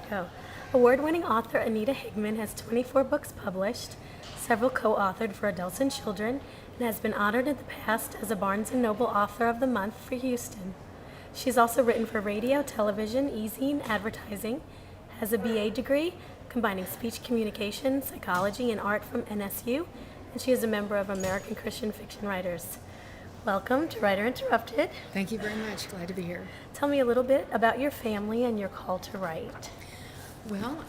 go. Award-winning author Anita Higman has 24 books published, several co-authored for adults and children, and has been honored in the past as a Barnes & Noble Author of the Month for Houston. She's also written for radio, television, e-zine, advertising, has a BA degree combining speech communication, psychology, and art from NSU, and she is a member of American Christian Fiction Writers. Welcome to Writer Interrupted. Thank you very much. Glad to be here. Tell me a little bit about your family and your call to write. Well,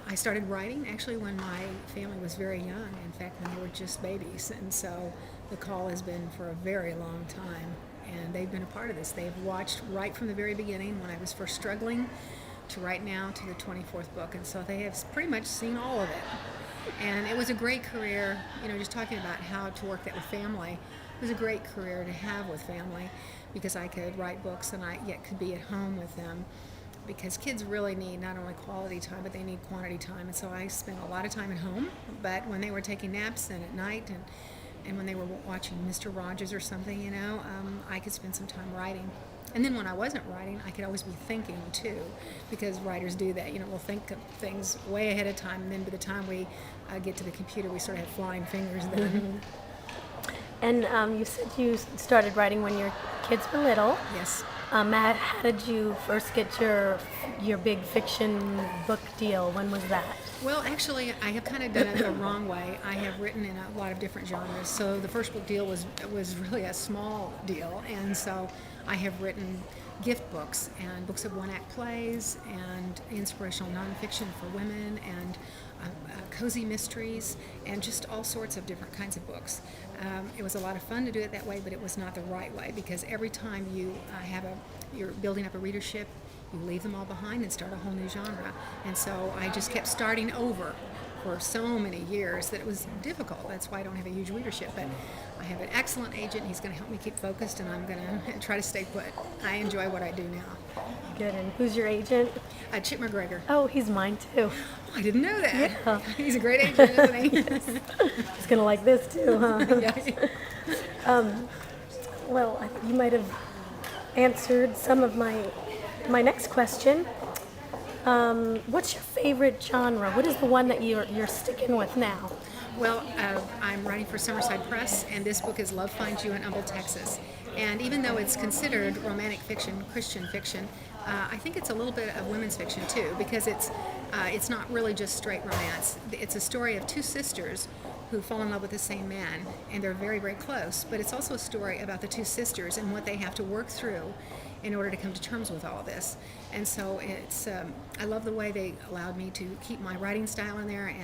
I started writing actually when my family was very young. In fact, when they were just babies. And so the call has been for a very long time. And they've been a part of this. They've watched right from the very beginning when I was first struggling to right now to the 24th book. And so they have pretty much seen all of it. And it was a great career, just talking about how to work that with family. It was a great career to have with family because I could write books and I yet could be at home with them. Because kids really need not only quality time, but they need quantity time. And so I spent a lot of time at home, but when they were taking naps and at night and when they were watching Mr. Rogers or something, I could spend some time writing. And then when I wasn't writing, I could always be thinking too, because writers do that. We'll think of things way ahead of time, and then by the time we get to the computer, we sort of have flying fingers then. And you said you started writing when your kids were little. Yes. Matt, how did you first get your big fiction book deal? When was that? Well, actually, I have kind of done it the wrong way. I have written in a lot of different genres. So the first book deal was really a small deal, and so I have written gift books and books of one-act plays and inspirational nonfiction for women and cozy mysteries and just all sorts of different kinds of books. It was a lot of fun to do it that way, but it was not the right way because every time you're building up a readership, you leave them all behind and start a whole new genre. And so I just kept starting over for so many years that it was difficult. That's why I don't have a huge readership. But I have an excellent agent. He's going to help me keep focused, and I'm going to try to stay put. I enjoy what I do now. Good. And who's your agent? Chip McGregor. Oh, he's mine too. Oh, I didn't know that. Yeah. He's a great agent, isn't he? Yes. He's going to like this too, huh? Yeah. Well, you might have answered some of my next question. What's your favorite genre? What is the one that you're sticking with now? Well, I'm writing for Summerside Press, and this book is Love Finds You in Humble, Texas. And even though it's considered romantic fiction, Christian fiction, I think it's a little bit of women's fiction too, because it's not really just straight romance. It's a story of two sisters who fall in love with the same man, and they're very, very close. But it's also a story about the two sisters and what they have to work through in order to come to terms with all this. And so it's I love the way they allowed me to keep my writing style in there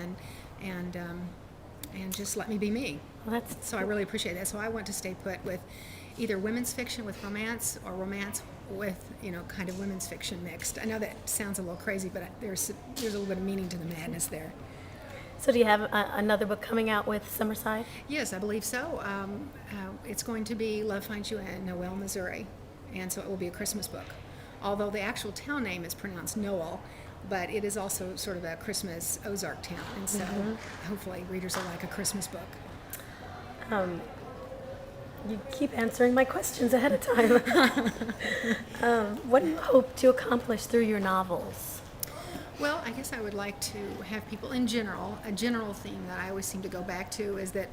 and just let me be me. Well, so I really appreciate that. So I want to stay put with either women's fiction with romance or romance with kind of women's fiction mixed. I know that sounds a little crazy, but there's a little bit of meaning to the madness there. So do you have another book coming out with Summerside? Yes, I believe so. It's going to be Love Finds You in Noel, Missouri, and so it will be a Christmas book. Although the actual town name is pronounced Noel, but it is also sort of a Christmas Ozark town, and so hopefully readers will like a Christmas book. You keep answering my questions ahead of time. What do you hope to accomplish through your novels? Well, I guess I would like to have people in general, a general theme that I always seem to go back to is that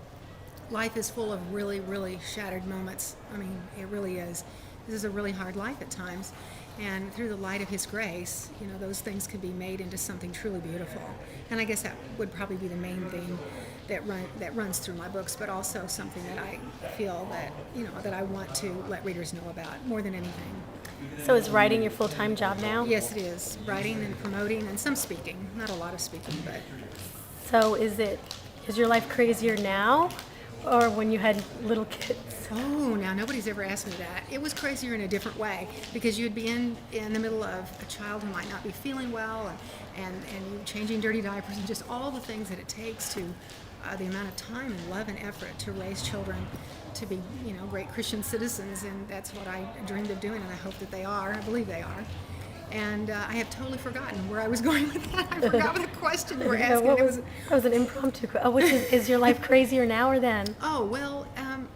life is full of really, really shattered moments. I mean, it really is. This is a really hard life at times. And through the light of His grace, those things can be made into something truly beautiful. And I guess that would probably be the main theme that runs through my books, but also something that I feel that, that I want to let readers know about more than anything. So is writing your full-time job now? Yes, it is. Writing and promoting and some speaking. Not a lot of speaking, but... So is your life crazier now or when you had little kids? Oh, now nobody's ever asked me that. It was crazier in a different way because you'd be in the middle of a child who might not be feeling well and you changing dirty diapers and just all the things that it takes to the amount of time and love and effort to raise children to be, great Christian citizens, and that's what I dreamed of doing, and I hope that they are. I believe they are. And I have totally forgotten where I was going with that. I forgot what the question you were asking. That was an impromptu question. Which is your life crazier now or then? Oh, well,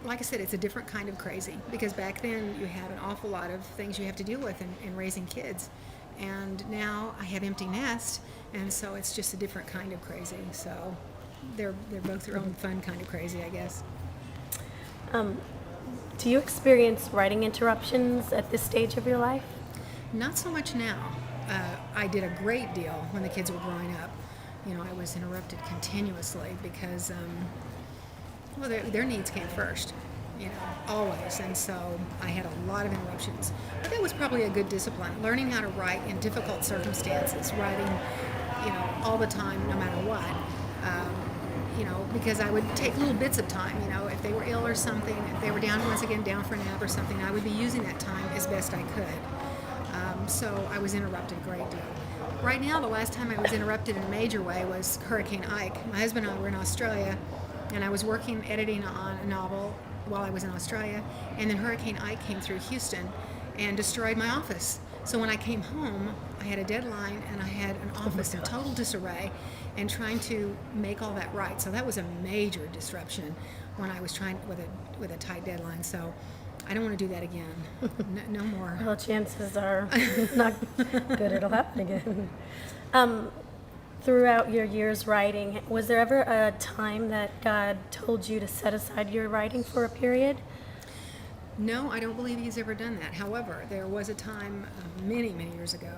like I said, it's a different kind of crazy because back then you had an awful lot of things you have to deal with in raising kids. And now I have empty nest, and so it's just a different kind of crazy. So they're both their own fun kind of crazy, I guess. Do you experience writing interruptions at this stage of your life? Not so much now. I did a great deal when the kids were growing up. You know, I was interrupted continuously because, well, their needs came first, you know, always. And so I had a lot of interruptions. But that was probably a good discipline. Learning how to write in difficult circumstances, writing, you know, all the time, no matter what. You know, because I would take little bits of time, you know, if they were ill or something, if they were down for a nap or something, I would be using that time as best I could. So I was interrupted a great deal. Right now, the last time I was interrupted in a major way was Hurricane Ike. My husband and I were in Australia, and I was editing on a novel while I was in Australia, and then Hurricane Ike came through Houston and destroyed my office. So when I came home, I had a deadline, and I had an office in total disarray, and trying to make all that right. So that was a major disruption when I was trying with a tight deadline. So I don't want to do that again. No more. Well, chances are not good it'll happen again. Throughout your years writing, was there ever a time that God told you to set aside your writing for a period? No, I don't believe he's ever done that. However, there was a time many, many years ago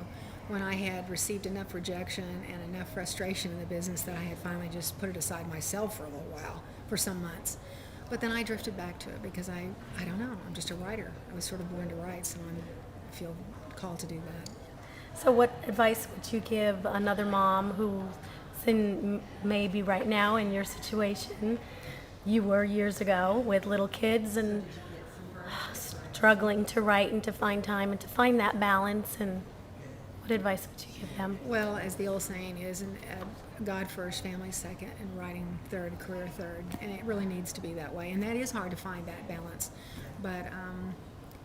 when I had received enough rejection and enough frustration in the business that I had finally just put it aside myself for a little while, for some months. But then I drifted back to it because I don't know, I'm just a writer. I was sort of born to write, so I feel called to do that. So what advice would you give another mom who's in maybe right now in your situation you were years ago with little kids and struggling to write and to find time and to find that balance, and what advice would you give them? Well, as the old saying is, God first, family second, and writing third, career third. And it really needs to be that way. And that is hard to find that balance. But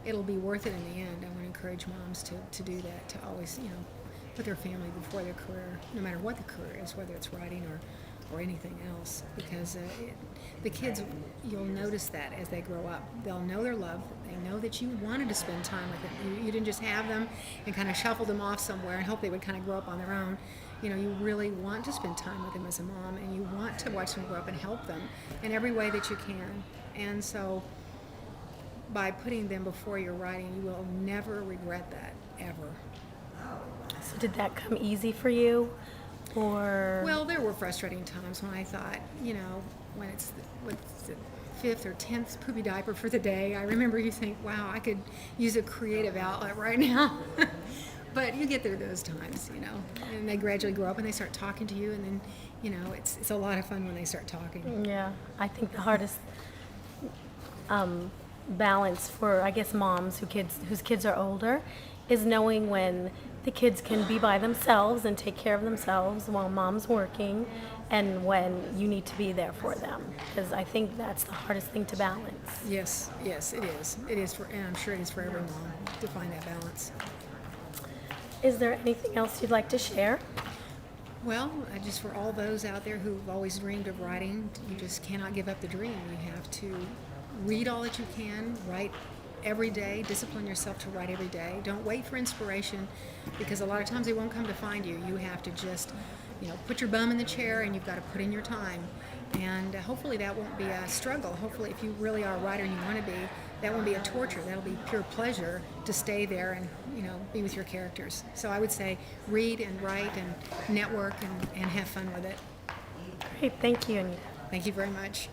it'll be worth it in the end. I want to encourage moms to do that, to always, you know, put their family before their career, no matter what the career is, whether it's writing or anything else. Because the kids, you'll notice that as they grow up. They'll know their love. They know that you wanted to spend time with them. You didn't just have them and kind of shuffle them off somewhere and hope they would kind of grow up on their own. You know, you really want to spend time with them as a mom, and you want to watch them grow up and help them in every way that you can. And so by putting them before your writing, you will never regret that, ever. So did that come easy for you? Or Well, there were frustrating times when I thought, you know, when it's the 5th or 10th poopy diaper for the day, I remember you think, wow, I could use a creative outlet right now. But you get through those times, you know, and they gradually grow up and they start talking to you, and then, you know, it's a lot of fun when they start talking. yeah, I think the hardest balance for, I guess, moms whose kids are older is knowing when the kids can be by themselves and take care of themselves while mom's working, and when you need to be there for them, because I think that's the hardest thing to balance. Yes, it is. It is and I'm sure it is for every mom to find that balance. Is there anything else you'd like to share? Well, just for all those out there who've always dreamed of writing, you just cannot give up the dream. You have to read all that you can, write every day, discipline yourself to write every day. Don't wait for inspiration, because a lot of times it won't come to find you. You have to just, you know, put your bum in the chair, and you've got to put in your time. And hopefully that won't be a struggle. Hopefully, if you really are a writer and you want to be, that won't be a torture. That'll be pure pleasure to stay there and, you know, be with your characters. So I would say read and write and network and have fun with it. Great, thank you, Anita. Thank you very much.